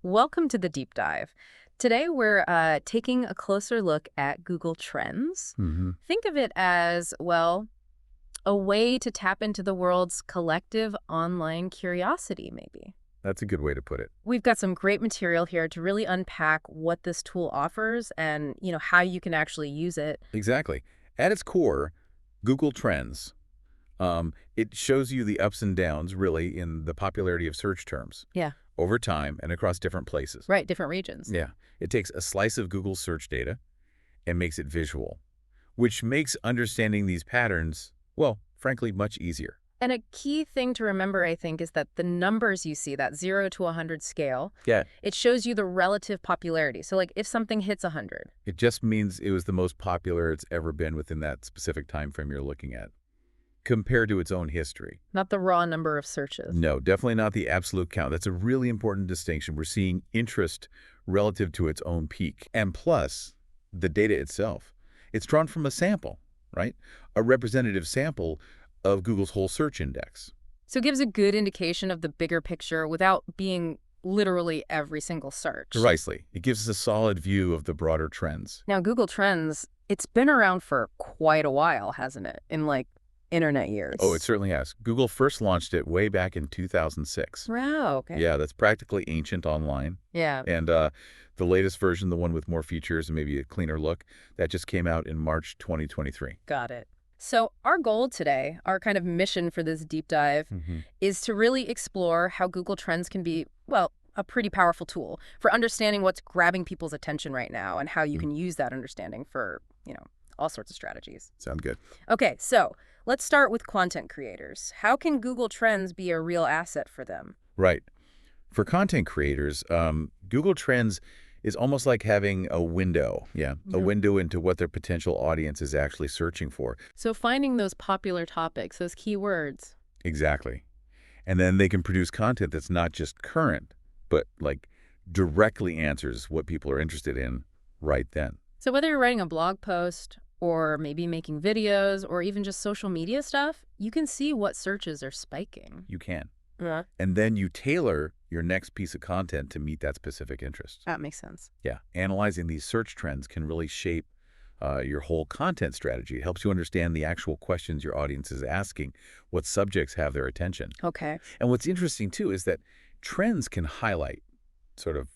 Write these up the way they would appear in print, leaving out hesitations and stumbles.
Welcome to the deep dive. Today we're taking a closer look at Google Trends. Hmm. Think of it as, well, a way to tap into the world's collective online curiosity, maybe. That's a good way to put it. We've got some great material here to really unpack what this tool offers and, how you can actually use it. Exactly. At its core, Google Trends, it shows you the ups and downs, really, in the popularity of search terms Yeah, over time and across different places. right, different regions. Yeah. It takes a slice of Google's search data and makes it visual, which makes understanding these patterns, well, frankly, much easier. And a key thing to remember, I think, is that the numbers you see, that 0 to 100 scale, Yeah. it shows you the relative popularity. So, like, if something hits 100, It just means it was the most popular it's ever been within that specific time frame you're looking at, compared to its own history. not the raw number of searches. No, definitely not the absolute count. That's a really important distinction. We're seeing interest relative to its own peak. And plus, the data itself. It's drawn from a sample, right? A representative sample of Google's whole search index. So it gives a good indication of the bigger picture without being literally every single search. Precisely. It gives us a solid view of the broader trends. Now, Google Trends, it's been around for quite a while, hasn't it? In like internet years. Oh, it certainly has. Google first launched it way back in 2006. Wow, okay. Yeah, that's practically ancient online. Yeah. And the latest version, the one with more features and maybe a cleaner look, that just came out in March 2023. Got it. So our goal today, our kind of mission for this deep dive, is to really explore how Google Trends can be, well, a pretty powerful tool for understanding what's grabbing people's attention right now and how you can use that understanding for, all sorts of strategies. Sound good. Okay, so let's start with content creators. How can Google Trends be a real asset for them? Right. For content creators, Google Trends is almost like having a window, a window into what their potential audience is actually searching for. So finding those popular topics, those keywords. Exactly. And then they can produce content that's not just current, but like directly answers what people are interested in right then. So whether you're writing a blog post or maybe making videos or even just social media stuff, you can see what searches are spiking. You can. Yeah. And then you tailor your next piece of content to meet that specific interest. That makes sense. Yeah. Analyzing these search trends can really shape your whole content strategy. It helps you understand the actual questions your audience is asking, what subjects have their attention. Okay. And what's interesting, too, is that trends can highlight sort of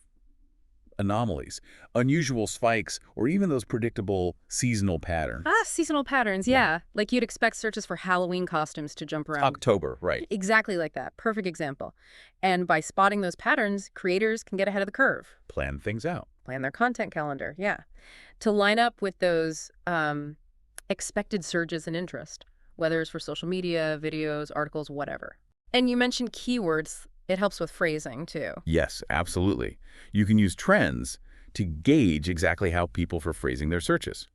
anomalies, unusual spikes, or even those predictable seasonal patterns. Seasonal patterns, yeah. Like you'd expect searches for Halloween costumes to jump around. October, right. Exactly like that. Perfect example. And by spotting those patterns, creators can get ahead of the curve. Plan things out. Plan their content calendar, yeah. To line up with those expected surges in interest, whether it's for social media, videos, articles, whatever. And you mentioned keywords. It helps with phrasing, too. Yes, absolutely. You can use trends to gauge exactly how people are phrasing their searches,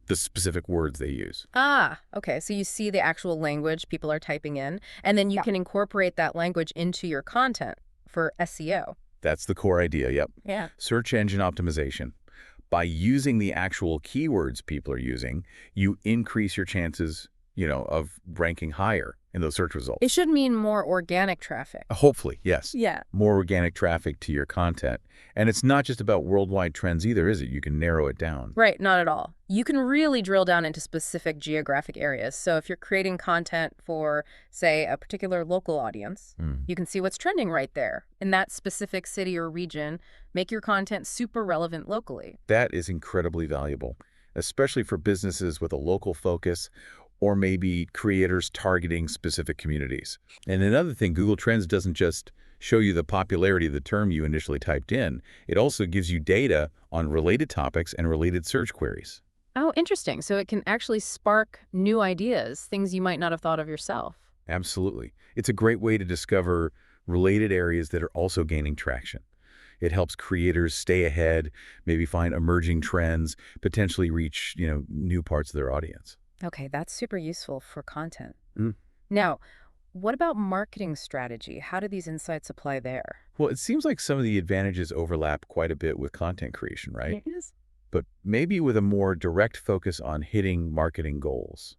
the specific words they use. Okay. So you see the actual language people are typing in, and then you can incorporate that language into your content for SEO. That's the core idea, yep. Yeah. Search engine optimization. By using the actual keywords people are using, you increase your chances, of ranking higher in those search results. It should mean more organic traffic. Hopefully, yes. Yeah. More organic traffic to your content. And it's not just about worldwide trends either, is it? You can narrow it down. Right, not at all. You can really drill down into specific geographic areas. So if you're creating content for, say, a particular local audience, you can see what's trending right there in that specific city or region, make your content super relevant locally. That is incredibly valuable, especially for businesses with a local focus or maybe creators targeting specific communities. And another thing, Google Trends doesn't just show you the popularity of the term you initially typed in. It also gives you data on related topics and related search queries. Oh, interesting. So it can actually spark new ideas, things you might not have thought of yourself. Absolutely. It's a great way to discover related areas that are also gaining traction. It helps creators stay ahead, maybe find emerging trends, potentially reach, new parts of their audience. Okay, that's super useful for content. Mm. Now, what about marketing strategy? How do these insights apply there? Well, it seems like some of the advantages overlap quite a bit with content creation, right? Yes. But maybe with a more direct focus on hitting marketing goals.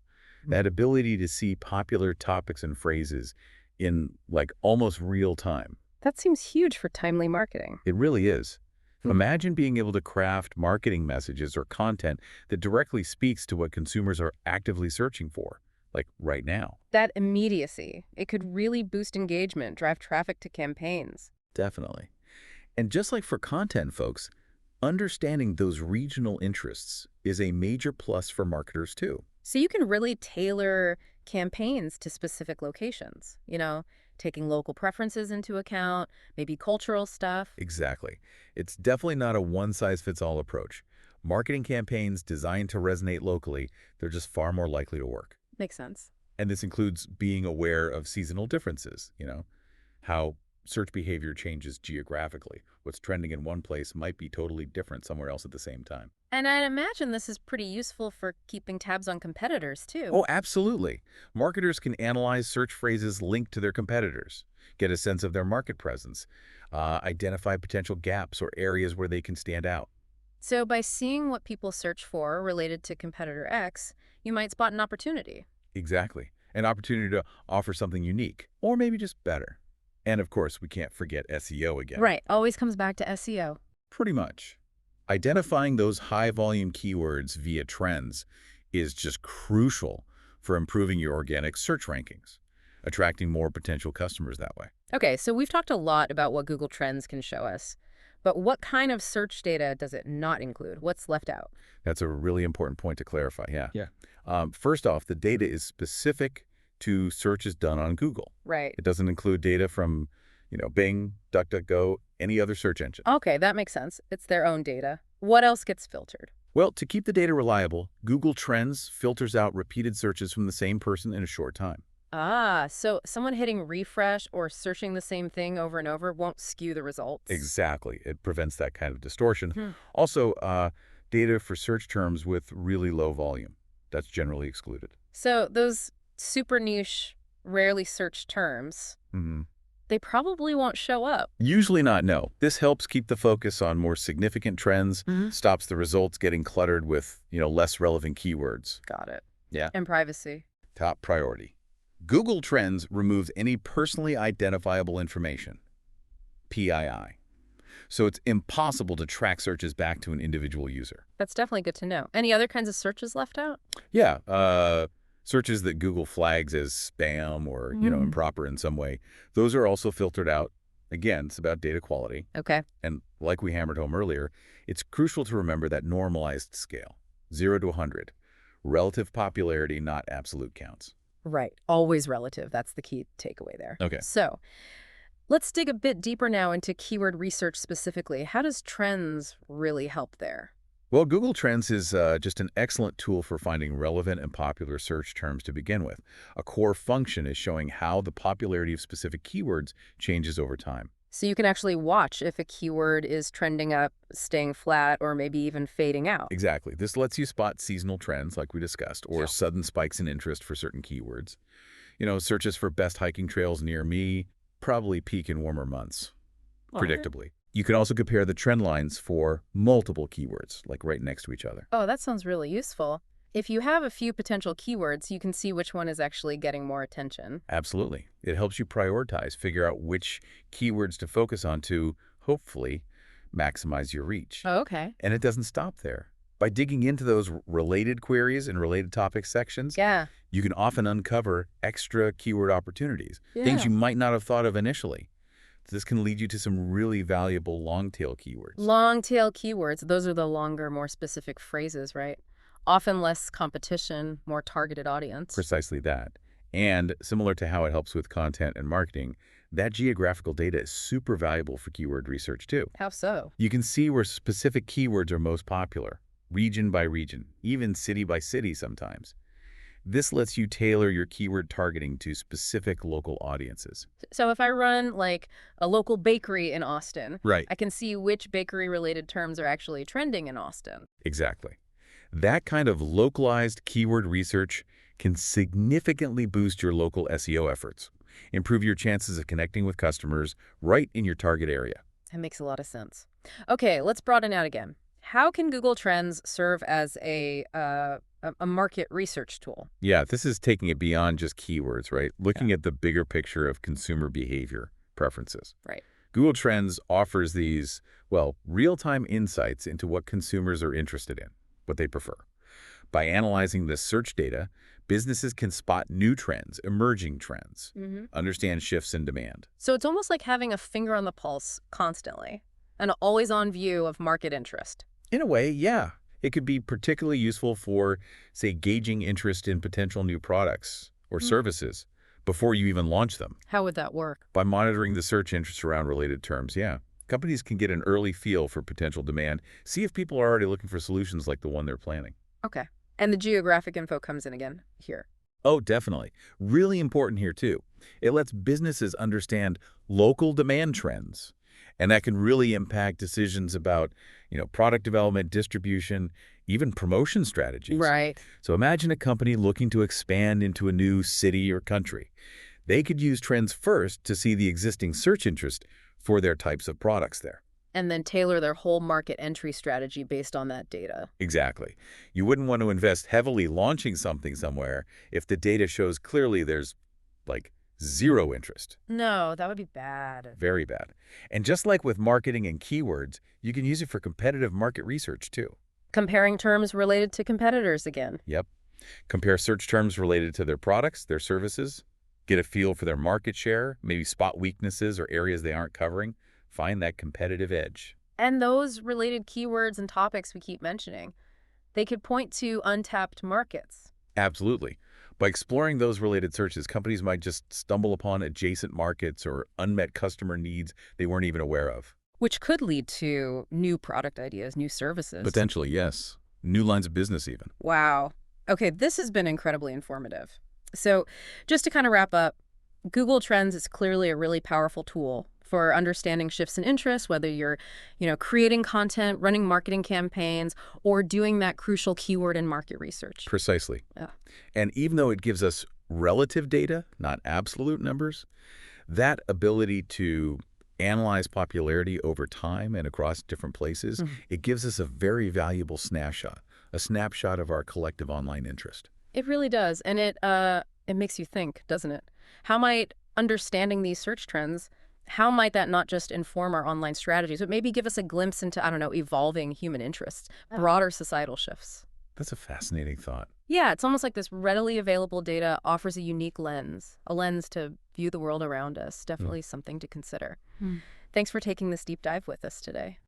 That ability to see popular topics and phrases in like almost real time. That seems huge for timely marketing. It really is. Hmm. Imagine being able to craft marketing messages or content that directly speaks to what consumers are actively searching for, like right now. That immediacy, it could really boost engagement, drive traffic to campaigns. Definitely. And just like for content, folks, understanding those regional interests is a major plus for marketers too. So you can really tailor campaigns to specific locations, taking local preferences into account, maybe cultural stuff. Exactly. It's definitely not a one-size-fits-all approach. Marketing campaigns designed to resonate locally, they're just far more likely to work. Makes sense. And this includes being aware of seasonal differences, how search behavior changes geographically. What's trending in one place might be totally different somewhere else at the same time. And I'd imagine this is pretty useful for keeping tabs on competitors, too. Oh, absolutely. Marketers can analyze search phrases linked to their competitors, get a sense of their market presence, identify potential gaps or areas where they can stand out. So by seeing what people search for related to competitor X, you might spot an opportunity. Exactly. An opportunity to offer something unique, or maybe just better. And of course, we can't forget SEO again. Right. Always comes back to SEO. Pretty much. Identifying those high-volume keywords via trends is just crucial for improving your organic search rankings, attracting more potential customers that way. Okay, so we've talked a lot about what Google Trends can show us, but what kind of search data does it not include? What's left out? That's a really important point to clarify, yeah. Yeah. First off, the data is specific to searches done on Google. Right. It doesn't include data from, Bing, DuckDuckGo, any other search engine. Okay, that makes sense. It's their own data. What else gets filtered? Well, to keep the data reliable, Google Trends filters out repeated searches from the same person in a short time. Ah, so someone hitting refresh or searching the same thing over and over won't skew the results. Exactly. It prevents that kind of distortion. Hmm. Also, data for search terms with really low volume. That's generally excluded. So those super niche, rarely searched terms, Hmm. they probably won't show up. Usually not, no. This helps keep the focus on more significant trends, stops the results getting cluttered with, less relevant keywords. Got it. Yeah. And privacy. Top priority. Google Trends removes any personally identifiable information, PII. So it's impossible to track searches back to an individual user. That's definitely good to know. Any other kinds of searches left out? Yeah, searches that Google flags as spam or, improper in some way, those are also filtered out. Again, it's about data quality. Okay. And like we hammered home earlier, it's crucial to remember that normalized scale, 0 to 100, relative popularity, not absolute counts. Right. Always relative. That's the key takeaway there. Okay. So let's dig a bit deeper now into keyword research specifically. How does Trends really help there? Well, Google Trends is just an excellent tool for finding relevant and popular search terms to begin with. A core function is showing how the popularity of specific keywords changes over time. So you can actually watch if a keyword is trending up, staying flat, or maybe even fading out. Exactly. This lets you spot seasonal trends, like we discussed, or Yeah. sudden spikes in interest for certain keywords. Searches for best hiking trails near me probably peak in warmer months, predictably. You can also compare the trend lines for multiple keywords, like right next to each other. Oh, that sounds really useful. If you have a few potential keywords, you can see which one is actually getting more attention. Absolutely. It helps you prioritize, figure out which keywords to focus on to, hopefully, maximize your reach. Oh, okay. And it doesn't stop there. By digging into those related queries and related topic sections, Yeah. you can often uncover extra keyword opportunities, things you might not have thought of initially. This can lead you to some really valuable long-tail keywords. Long tail keywords, those are the longer, more specific phrases, right? Often less competition, more targeted audience. Precisely that. And similar to how it helps with content and marketing, that geographical data is super valuable for keyword research too. How so? You can see where specific keywords are most popular, region by region, even city by city sometimes. This lets you tailor your keyword targeting to specific local audiences. So if I run like a local bakery in Austin, Right. I can see which bakery-related terms are actually trending in Austin. Exactly. That kind of localized keyword research can significantly boost your local SEO efforts, improve your chances of connecting with customers right in your target area. That makes a lot of sense. Okay, let's broaden out again. How can Google Trends serve as a market research tool? Yeah, this is taking it beyond just keywords, right? Looking at the bigger picture of consumer behavior, preferences. Right. Google Trends offers these, well, real-time insights into what consumers are interested in, what they prefer. By analyzing this search data, businesses can spot new trends, emerging trends, understand shifts in demand. So it's almost like having a finger on the pulse constantly, an always-on view of market interest. In a way, yeah. It could be particularly useful for, say, gauging interest in potential new products or services before you even launch them. How would that work? By monitoring the search interest around related terms, yeah. Companies can get an early feel for potential demand, see if people are already looking for solutions like the one they're planning. Okay. And the geographic info comes in again here. Oh, definitely. Really important here, too. It lets businesses understand local demand trends, and that can really impact decisions about, product development, distribution, even promotion strategies. Right. So imagine a company looking to expand into a new city or country. They could use trends first to see the existing search interest for their types of products there. And then tailor their whole market entry strategy based on that data. Exactly. You wouldn't want to invest heavily launching something somewhere if the data shows clearly there's, like, zero interest. No, that would be bad. Very bad. And just like with marketing and keywords, you can use it for competitive market research, too. Comparing terms related to competitors again. Yep. Compare search terms related to their products, their services, get a feel for their market share, maybe spot weaknesses or areas they aren't covering. Find that competitive edge. And those related keywords and topics we keep mentioning, they could point to untapped markets. Absolutely. By exploring those related searches, companies might just stumble upon adjacent markets or unmet customer needs they weren't even aware of. Which could lead to new product ideas, new services. Potentially, yes. New lines of business even. Wow. Okay, this has been incredibly informative. So just to kind of wrap up, Google Trends is clearly a really powerful tool for understanding shifts in interest, whether you're, creating content, running marketing campaigns, or doing that crucial keyword and market research. Precisely. Yeah. And even though it gives us relative data, not absolute numbers, that ability to analyze popularity over time and across different places, it gives us a very valuable snapshot, a snapshot of our collective online interest. It really does. And it makes you think, doesn't it? How might understanding these search trends, how might that not just inform our online strategies, but maybe give us a glimpse into, evolving human interests, broader societal shifts? That's a fascinating thought. Yeah, it's almost like this readily available data offers a unique lens, a lens to view the world around us. Definitely something to consider. Thanks for taking this deep dive with us today.